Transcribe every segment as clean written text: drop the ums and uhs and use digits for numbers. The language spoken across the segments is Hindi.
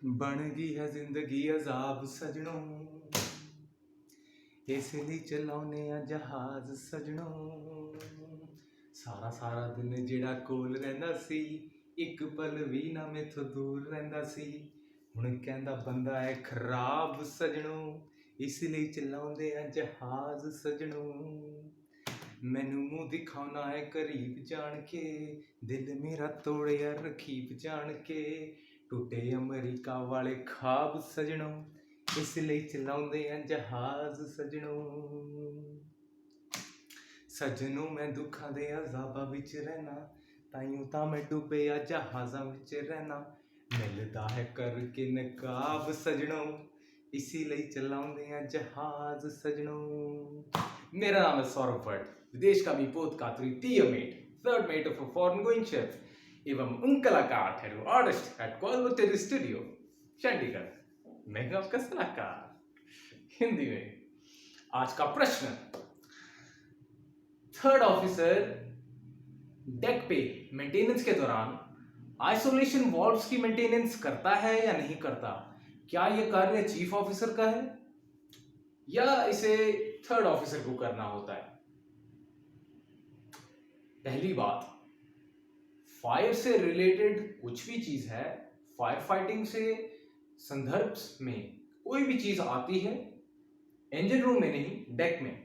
बन गई है जिंदगी अजाब सजनों, इस ਲਈ ਚਲਾਉਨੇ ਆ ਜਹਾਜ਼ ਸਜਣੋਂ। ਸਾਰਾ ਸਾਰਾ ਦਿਨ ਜਿਹੜਾ ਕੋਲ ਰਹਿੰਦਾ ਸੀ, ਇੱਕ ਪਲ ਵੀ ਨਾ ਮੈਥੋਂ ਦੂਰ ਰਹਿੰਦਾ ਸੀ। ਹੁਣ ਕਹਿੰਦਾ ਬੰਦਾ ਹੈ ਖਰਾਬ ਸਜਣੋਂ, ਇਸ ਲਈ ਚਲਾਉਂਦੇ ਆ ਜਹਾਜ਼ ਸਜਣੋਂ। ਮੈਨੂੰ ਮੂੰਹ ਦਿਖਾਉਣਾ ਹੈ ਕਰੀਬ ਜਾਣ ਕੇ, ਦਿਲ ਮੇਰਾ ਤੋੜਿਆ ਰਖੀਬ ਜਾਣ ਕੇ। ਟੁੱਟੇ ਅਮਰੀਕਾ ਵਾਲੇ ਖਾਬ ਸਜਣੋਂ, ਇਸ ਲਈ ਚਲਾਉਂਦੇ ਆ ਜਹਾਜ਼ ਸਜਣੋਂ। ਸਜਣੋਂ ਮੈਂ ਦੁੱਖਾਂ ਦੇ ਅਜ਼ਾਬਾਂ ਵਿੱਚ ਰਹਿਣਾ, ਤਾਈਓ ਤਾਂ ਮੈਂ ਡੁੱਬਿਆ ਜਹਾਜ਼ਾਂ ਵਿੱਚ ਰਹਿਣਾ। ਮਿਲਦਾ ਹੈ ਕਰਕੇ ਨਕਾਬ ਸਜਣੋਂ, इसी ਲਈ ਚਲਾਉਂਦੇ ਆ ਜਹਾਜ਼ सजनों। मेरा नाम है सौरभ भट्ट, विदेश का भी पोत का तृतीय mate, third mate of a foreign going ship एवं उन कलाकार ठहरू artist at Kolkata studio Chandigarh. मैं हूं आपका सलाहकार हिंदी में। आज का प्रश्न, थर्ड ऑफिसर डेक पे मेंटेनेंस के दौरान आइसोलेशन वॉल्व्स की मेंटेनेंस करता है या नहीं करता? क्या यह कार्य चीफ ऑफिसर का है या इसे थर्ड ऑफिसर को करना होता है? पहली बात, फायर से रिलेटेड कुछ भी चीज है, फायर फाइटिंग से संदर्भ में कोई भी चीज आती है इंजन रूम में नहीं डेक में,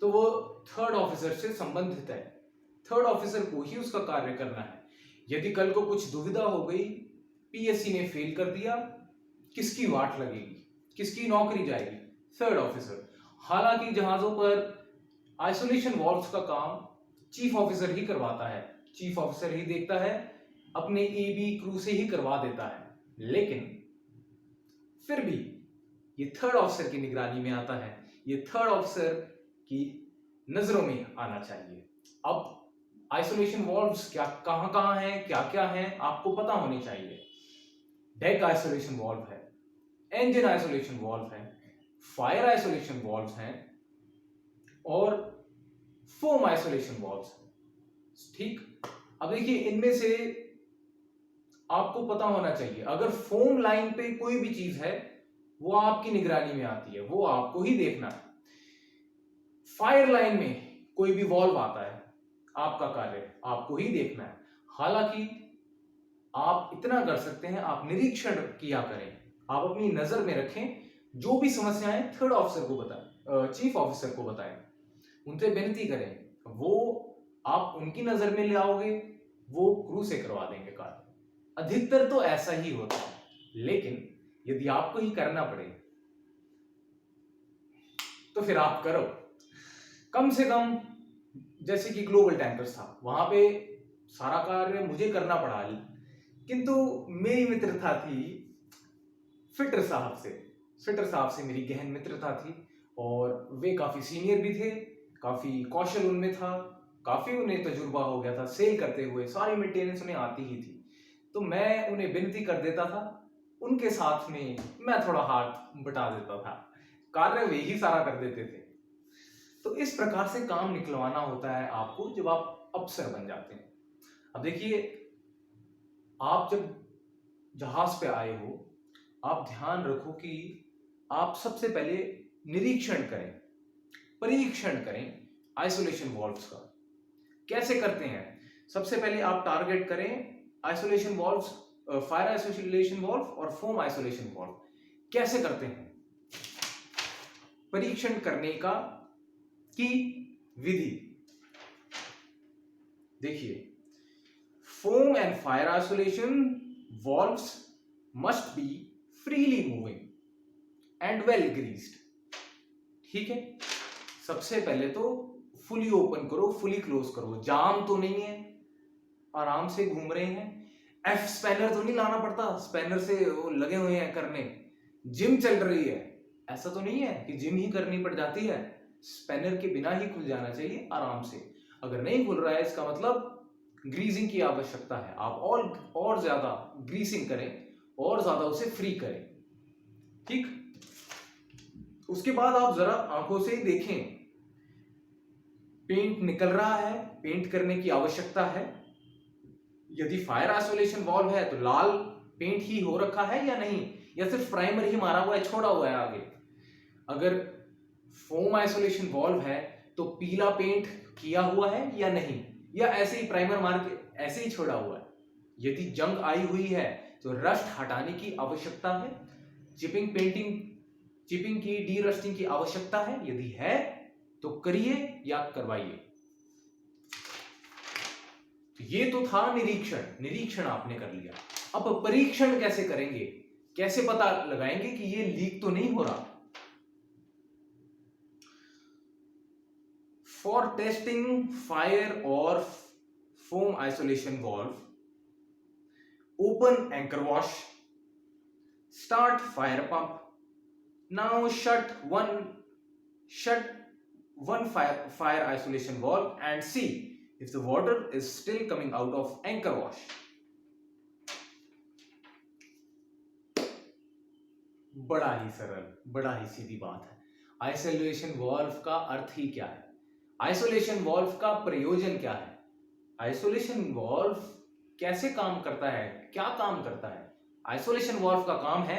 तो वो थर्ड ऑफिसर से संबंधित है। थर्ड ऑफिसर को ही उसका कार्य करना है। यदि कल को कुछ दुविधा हो गई, पीएससी ने फेल कर दिया, किसकी वाट लगेगी, किसकी नौकरी जाएगी? Third officer. हालांकि जहाजों पर आइसोलेशन वॉल्व्स का काम चीफ ऑफिसर ही करवाता है, चीफ ऑफिसर ही देखता है, अपने एबी क्रू से ही करवा देता है, लेकिन फिर भी ये थर्ड ऑफिसर की निगरानी में आता है, ये थर्ड ऑफिसर की नजरों में आना चाहिए। अब आइसोलेशन वॉल्व्स क्या कहां हैं, क्या क्या हैं, आपको पता होने चाहिए। डेक आइसोलेशन वॉल्व है, इंजन आइसोलेशन वॉल्व है, फायर आइसोलेशन वॉल्व हैं और फोम आइसोलेशन वॉल्व्स हैं। ठीक, अब देखिए इनमें से आपको पता होना चाहिए। अगर फोम लाइन पे कोई भी चीज है वो आपकी निगरानी में आती है, वो आपको ही देखना है। फायर लाइन में कोई भी वॉल्व आता है, आपका कार्य आपको ही देखना है। हालांकि आप इतना कर सकते हैं, आप निरीक्षण किया करें, आप अपनी नजर में रखें, जो भी समस्याएं थर्ड ऑफिसर को बताएं, चीफ ऑफिसर को बताएं, उनसे विनती करें, वो आप उनकी नजर में ले आओगे, वो क्रू से करवा देंगे कार्य। अधिकतर तो ऐसा ही होता है, लेकिन यदि आपको ही करना पड़े तो फिर आप करो। कम से कम जैसे कि ग्लोबल टैंकर्स था, वहां पे सारा कार्य मुझे करना पड़ा, किंतु मेरी मित्रता थी फिटर साहब से। फिटर साहब से मेरी गहन मित्रता थी और वे काफी सीनियर भी थे, काफी कौशल उनमें था, काफी उन्हें तजुर्बा हो गया था सेल करते हुए, सारी मेंटेनेंस उन्हें आती ही थी। तो मैं उन्हें विनती कर देता था, उनके साथ में मैं थोड़ा हाथ बटा देता था, कार्य वे ही सारा कर देते थे। तो इस प्रकार से काम निकलवाना होता है आपको जब आप अफसर बन जाते हैं। अब देखिए, आप जब जहाज पे आए हो, आप ध्यान रखो कि आप सबसे पहले निरीक्षण करें, परीक्षण करें आइसोलेशन वॉल्व्स का। कैसे करते हैं? सबसे पहले आप टारगेट करें isolation valves, fire isolation valve और फोम आइसोलेशन वॉल्व। कैसे करते हैं? परीक्षण करने का की विधि देखिए, foam and fire isolation valves must be freely moving and well greased। ठीक है, सबसे पहले तो फुली ओपन करो, फुली क्लोज करो। जाम तो नहीं है, आराम से घूम रहे हैं, एफ स्पैनर तो नहीं लाना पड़ता, स्पैनर से वो लगे हुए हैं करने, जिम चल रही है, ऐसा तो नहीं है कि जिम ही करनी पड़ जाती है। स्पैनर के बिना ही खुल जाना चाहिए आराम से। अगर नहीं खुल रहा है, इसका मतलब ग्रीसिंग की आवश्यकता है। आप और ज्यादा ग्रीसिंग करें और ज्यादा उसे फ्री करें। ठीक, उसके बाद आप जरा आंखों से देखें, पेंट निकल रहा है, पेंट करने की आवश्यकता है। यदि फायर आइसोलेशन वॉल्व है तो लाल पेंट ही हो रखा है या नहीं, या सिर्फ प्राइमर ही मारा हुआ है, छोड़ा हुआ है आगे। अगर फोम आइसोलेशन वॉल्व है तो पीला पेंट किया हुआ है या नहीं, या ऐसे ही प्राइमर मार के ऐसे ही छोड़ा हुआ है। यदि जंग आई हुई है तो रस्ट हटाने की आवश्यकता है, चिपिंग की डी रस्टिंग की आवश्यकता है, यदि है तो करिए या करवाइए। ये तो था निरीक्षण आपने कर लिया। अब परीक्षण कैसे करेंगे, कैसे पता लगाएंगे कि ये लीक तो नहीं हो रहा। फॉर टेस्टिंग फायर और foam isolation valve, open anchor wash, start fire pump. Now shut one fire isolation valve and see if the water is still coming out of anchor wash. बड़ा ही सरल, बड़ा ही सीधी बात है। आइसोलेशन वॉल्व का अर्थ ही क्या है, आइसोलेशन वॉल्व का प्रयोजन क्या है, आइसोलेशन वॉल्व कैसे काम करता है, क्या काम करता है। आइसोलेशन वॉल्व का काम है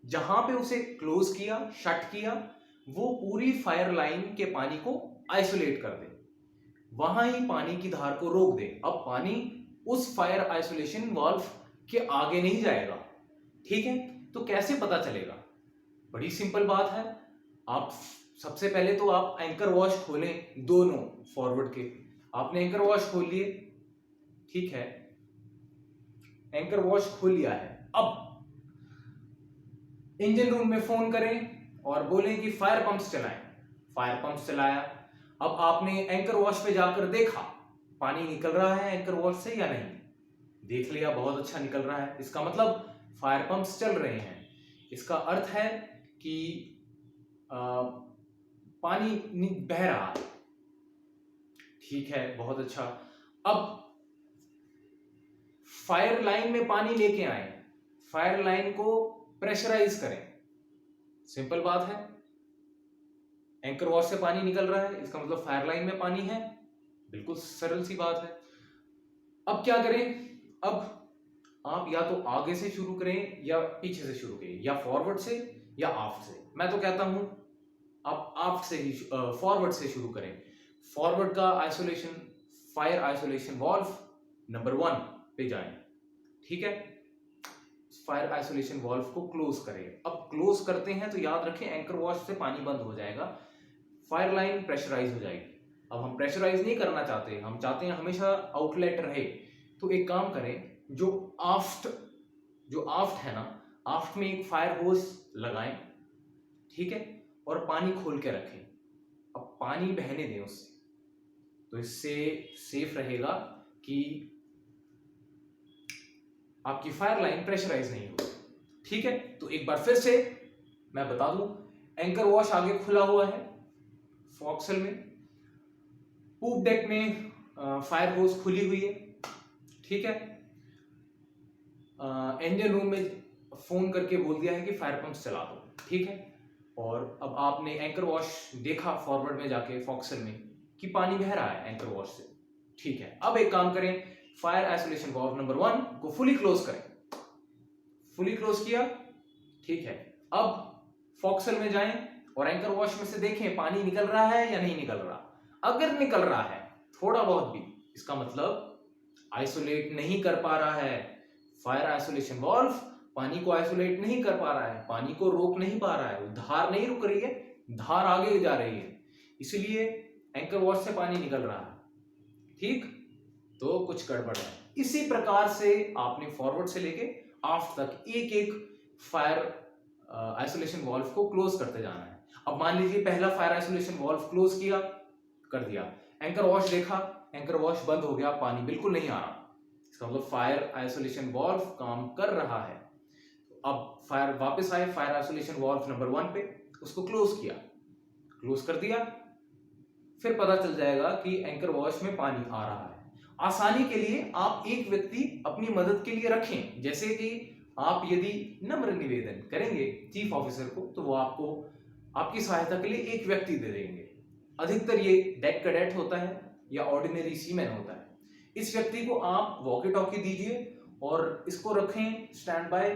जहां पे उसे क्लोज किया, शट किया, वो पूरी फायर लाइन के पानी को आइसोलेट कर दे, वहां ही पानी की धार को रोक दे। अब पानी उस फायर आइसोलेशन वॉल्व के आगे नहीं जाएगा, ठीक है। तो कैसे पता चलेगा, बड़ी सिंपल बात है। आप सबसे पहले तो आप एंकर वॉश खोलें, दोनों फॉरवर्ड के। आपने एंकर वॉश खोल लिए, ठीक है, एंकर वॉश खोल लिया है। अब इंजन रूम में फोन करें और बोलें कि फायर पंप्स चलाएं। फायर पंप्स चलाया। अब आपने एंकर वॉश पे जाकर देखा पानी निकल रहा है एंकर वॉश से या नहीं, देख लिया बहुत अच्छा निकल रहा है, इसका मतलब फायर पंप्स चल रहे हैं। इसका अर्थ है कि पानी बह रहा है, ठीक है, बहुत अच्छा। अब फायर लाइन में पानी लेके आए, फायर लाइन को प्रेशराइज करें। सिंपल बात है, एंकर वॉश से पानी निकल रहा है, इसका मतलब फायर लाइन में पानी है, बिल्कुल सरल सी बात है। अब क्या करें, अब आप या तो आगे से शुरू करें या पीछे से शुरू करें, या फॉरवर्ड से या आफ्ट से। मैं तो कहता हूं आप आफ्ट से ही, फॉरवर्ड से शुरू करें। फॉरवर्ड का isolation, fire isolation valve number 1 पे जाएं, ठीक है। फायर आइसोलेशन वॉल्व को क्लोज करें। अब क्लोज करते हैं तो याद रखें एंकर वॉश से पानी बंद हो जाएगा, फायर लाइन प्रेशराइज हो जाएगी। अब हम प्रेशराइज नहीं करना चाहते, हम चाहते हैं हमेशा आउटलेट रहे। तो एक काम करें, जो आफ्ट है ना, आफ्ट में एक फायर होस लगाएं, ठीक है, और पानी खोल के रखें। अब पानी बहने दें उससे, तो इससे सेफ रहेगा कि आपकी फायर लाइन प्रेशराइज नहीं होगी, ठीक है। तो एक बार फिर से मैं बता दूं, एंकर वॉश आगे खुला हुआ है फोक्सल में, पूप डेक में फायर होस खुली हुई है, ठीक है। इंजन रूम में फोन करके बोल दिया है कि फायर पंप चला दो, ठीक है। और अब आपने एंकर वॉश देखा फॉरवर्ड में जाके फोक्सल में कि पानी बह रहा है एंकर वॉश से, ठीक है। अब एक काम करें, फायर आइसोलेशन वॉल्व नंबर 1 को फुली क्लोज करें। फुली क्लोज किया, ठीक है। अब फोक्सल में जाएं और एंकर वॉश में से देखें पानी निकल रहा है या नहीं निकल रहा। अगर निकल रहा है थोड़ा बहुत भी, इसका मतलब आइसोलेट नहीं कर पा रहा है, फायर आइसोलेशन वॉल्व पानी को आइसोलेट नहीं कर पा रहा है, पानी को रोक नहीं पा रहा है, धार नहीं रुक रही है, धार आगे जा रही है, इसलिए एंकर वॉश से पानी निकल रहा है, ठीक, तो कुछ गड़बड़ है। इसी प्रकार से आपने फॉरवर्ड से लेके आफ्ट तक एक एक फायर आइसोलेशन वॉल्व को क्लोज करते जाना है। अब मान लीजिए पहला फायर आइसोलेशन वॉल्व क्लोज किया, कर दिया, एंकर वॉश देखा, एंकर वॉश बंद हो गया, पानी बिल्कुल नहीं आ रहा, इसका मतलब फायर आइसोलेशन वॉल्व काम कर रहा है। अब फायर वापस आए, फायर आइसोलेशन वॉल्व नंबर 1 पे, उसको क्लोज किया, क्लोज कर दिया, फिर पता चल जाएगा कि एंकर वॉश में पानी आ रहा है। आसानी के लिए आप एक व्यक्ति अपनी मदद के लिए रखें, जैसे कि आप यदि नम्र निवेदन करेंगे चीफ ऑफिसर को, तो वो आपको आपकी सहायता के लिए एक व्यक्ति दे देंगे। अधिकतर ये डेक कैडेट होता है या ऑर्डिनरी सीमैन होता है। इस व्यक्ति को आप वॉकी टॉकी दीजिए और इसको रखें स्टैंड बाय,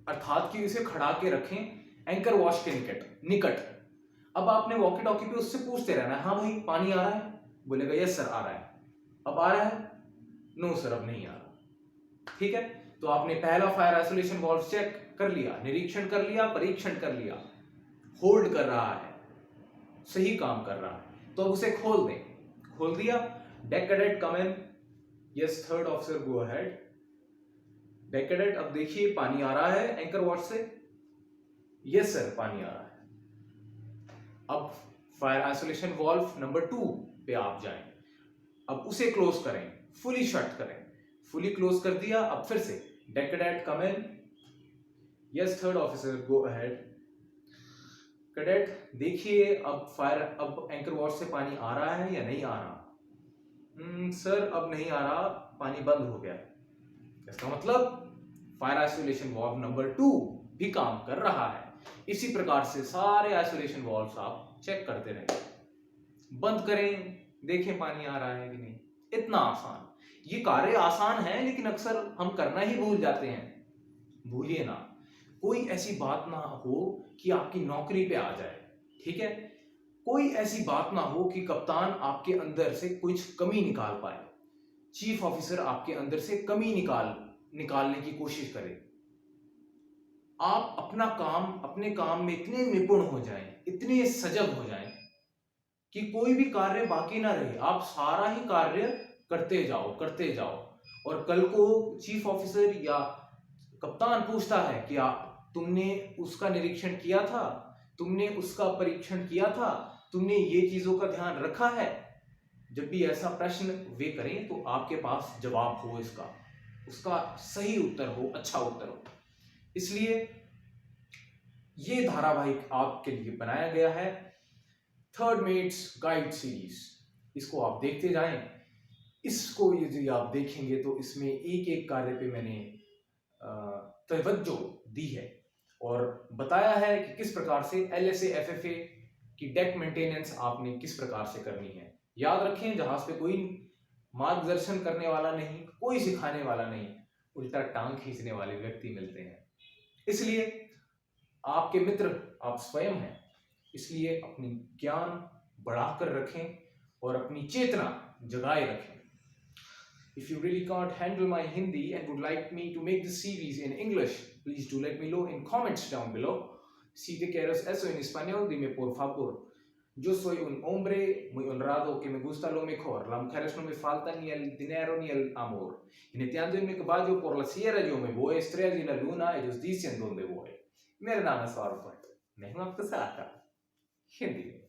अर्थात कि इसे खड़ा के रखें एंकर वॉश के निकट। अब आपने वॉकी टॉकी पे उससे पूछते रहना है, हाँ भाई पानी आ रहा है, बोलेगा यस सर आ रहा है। अब आ रहा है, नो सर अब नहीं आ रहा। ठीक है, तो आपने पहला फायर आइसोलेशन वाल्व चेक कर लिया, निरीक्षण कर लिया, परीक्षण कर लिया, होल्ड कर रहा है, सही काम कर रहा है, तो अब उसे खोल दें। खोल दिया, deck cadet come in, yes third officer go ahead. Deck cadet अब देखिए पानी आ रहा है एंकर वॉच से, यस सर पानी आ रहा है। अब फायर आइसोलेशन वाल्व नंबर 2 पे आप जाएं, अब उसे क्लोज करें, फुली शट करें, फुली क्लोज कर दिया। अब फिर से deck cadet come in, yes third officer go ahead. Cadet देखिए अब एंकर वॉच से पानी आ रहा है या नहीं आ रहा? सर अब नहीं आ रहा, पानी बंद हो गया। इसका मतलब फायर आइसोलेशन वाल्व नंबर 2 भी काम कर रहा है। इसी प्रकार से सारे आइसोलेशन वाल्व्स आप चेक करते रहें, बंद करें, देखें पानी आ रहा है कि नहीं। इतना आसान। ये कार्य आसान है लेकिन अक्सर हम करना ही भूल जाते हैं। भूलिए ना, कोई ऐसी बात ना हो कि आपकी नौकरी पे आ जाए। ठीक है, कोई ऐसी बात ना हो कि कप्तान आपके अंदर से कुछ कमी निकाल पाए, चीफ ऑफिसर आपके अंदर से कमी निकालने की कोशिश करे। आप अपने काम में इतने निपुण हो जाएं, इतने सजग हो जाएं कि कोई भी कार्य बाकी ना रहे, आप सारा ही कार्य करते जाओ। और कल को चीफ ऑफिसर या कप्तान पूछता है कि तुमने उसका निरीक्षण किया था, तुमने उसका परीक्षण किया था, तुमने ये चीजों का ध्यान रखा है। जब भी ऐसा प्रश्न वे करें तो आपके पास जवाब हो, उसका सही उत्तर हो, अच्छा उत्तर हो। इसलिए ये धारावाहिक आपके लिए बनाया गया है, थर्ड मेट्स गाइड सीरीज। इसको आप देखते जाएं। इसको यदि आप देखेंगे तो इसमें एक एक कार्य पे मैंने तवज्जो दी है और बताया है कि किस प्रकार से LSA FFA की डेक मेंटेनेंस आपने किस प्रकार से करनी है। याद रखें, जहाज पे कोई मार्गदर्शन करने वाला नहीं, कोई सिखाने वाला नहीं, उल्टा टांग खींचने वाले व्यक्ति मिलते हैं। इसलिए आपके मित्र आप स्वयं हैं। इसलिए अपनी ज्ञान बढ़ाकर रखें और अपनी चेतना जगाए रखें। If you really can't handle my Hindi and would like me to make this series in English, please do let me know in comments down below. Si te quieres eso en español, dime por favor. Yo soy un hombre muy honrado que me gusta lo mejor. Las mujeres no me faltan ni el dinero ni el amor. Jineteando en mi caballo por la sierra yo me voy, estrellas y la luna, ellos dicen dónde voy. मेरा नाम है सौरभ भट्ट, मैं हूं आपका साथ हिंदी में।